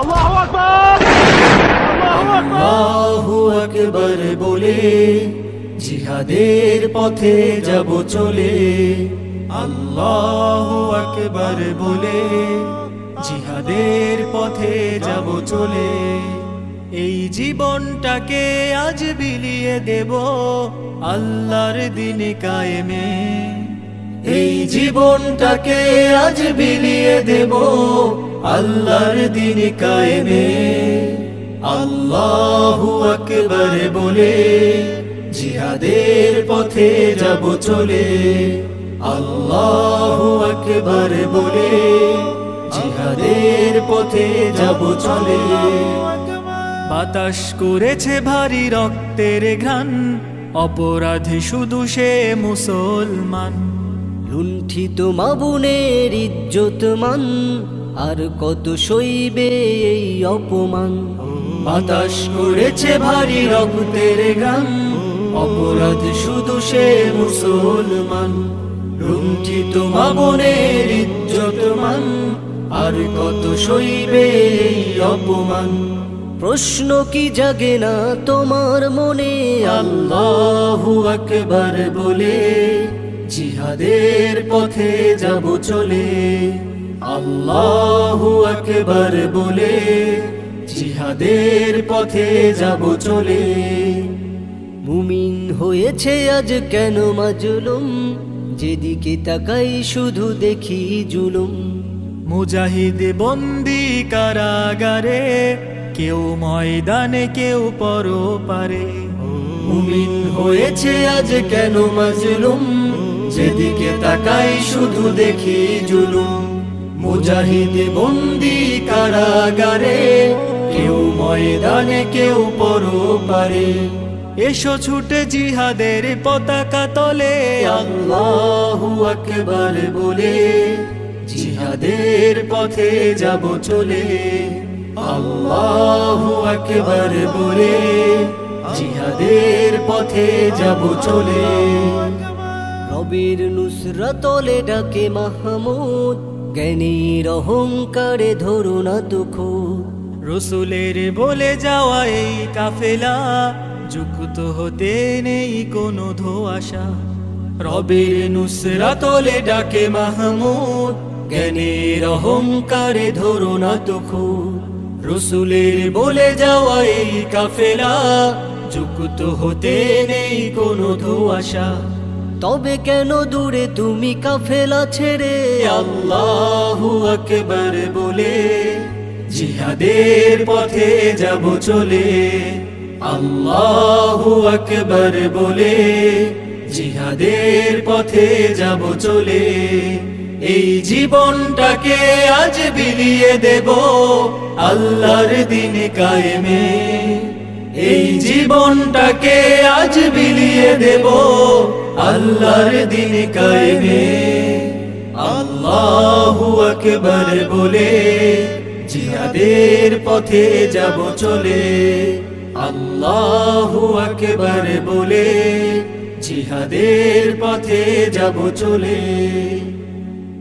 আল্লাহু আকবার, আল্লাহু আকবার বলে জিহাদের পথে যাব চলে। আল্লাহু আকবার বলে জিহাদের পথে যাব চলে। এই জীবনটাকে আজ বিলিয়ে দেব আল্লাহর দিন কায়েমে। এই জীবনটাকে আজ বিলিয়ে দেব আল্লাহর দিন কায়েমে। আল্লাহু আকবার বলে জিহাদের পথে যাব চলে। আল্লাহু আকবার বলে জিহাদের পথে যাব চলে। বাতাস করেছে ভারী রক্তের ঘ্রাণ, অপরাধী শুধু সে মুসলমান। লুণ্ঠিত মা বোনের ইজ্জত মান, আর কত সইবে এই অপমান। বাতাস করেছে ভারী রক্তের ঘ্রাণ, অপরাধ শুধু সে মুসলমান। লুণ্ঠিত মা বোনের ইজ্জত মান, আর কত সইবে এই অপমান। প্রশ্ন কি জাগে না তোমার মনে? আল্লাহু আকবার বলে জিহাদের পথে যাব চলে। আল্লাহু আকবার বলে জিহাদের পথে যাব চলে। মুমিন হয়েছে আজ কেন মাজলুম, যেদিকে তাকাই শুধু দেখি জুলুম। মুজাহিদ বন্দি কারাগারে, কেউ ময়দানে কেউ পরপারে। মুমিন হয়েছে আজ কেন মাজলুম, যেদিকে তাকাই শুধু দেখি জুলুম। মুজাহিদ বন্দি কারাগারে, কেউ ময়দানে কেউ পরপারে। এসো ছুটে জিহাদের পতাকা তলে। আল্লাহু আকবার বলে জিহাদের পথে যাব চলে। আল্লাহু আকবার বলে জিহাদের পথে যাব চলে। রবের নুসরাতলে ডাকে মাহমুদ, জ্ঞানীর অহংকারে ধরো না দুঃখ। রসুলের বলে যাওয়া এই কাফেলা, যুক্ত হতে নেই কোনো ধোঁয়াশা। রবের নুসরাতলে ডাকে মাহমুদ, জ্ঞানের অহংকারে ধরো না দুঃখ। রসুলের বলে যাওয়া এই কাফেলা, যুক্ত হতে নেই কোনো ধোঁয়াশা। তবে কেন দূরে তুমি কাফেলা ছেড়ে? আল্লাহু আকবার বলে জিহাদের পথে যাব চলে। আল্লাহু আকবার বলে জিহাদের পথে যাব চলে। এই জীবনটাকে আজ বিলিয়ে দেব আল্লাহর দিন কায়েমে। এই জীবনটাকে আজ বিলিয়ে দেব আল্লাহর দিন কায়েমে। আল্লাহু আকবার বলে জিহাদের পথে যাব চলে। আল্লাহু আকবার বলে জিহাদের পথে যাব চলে।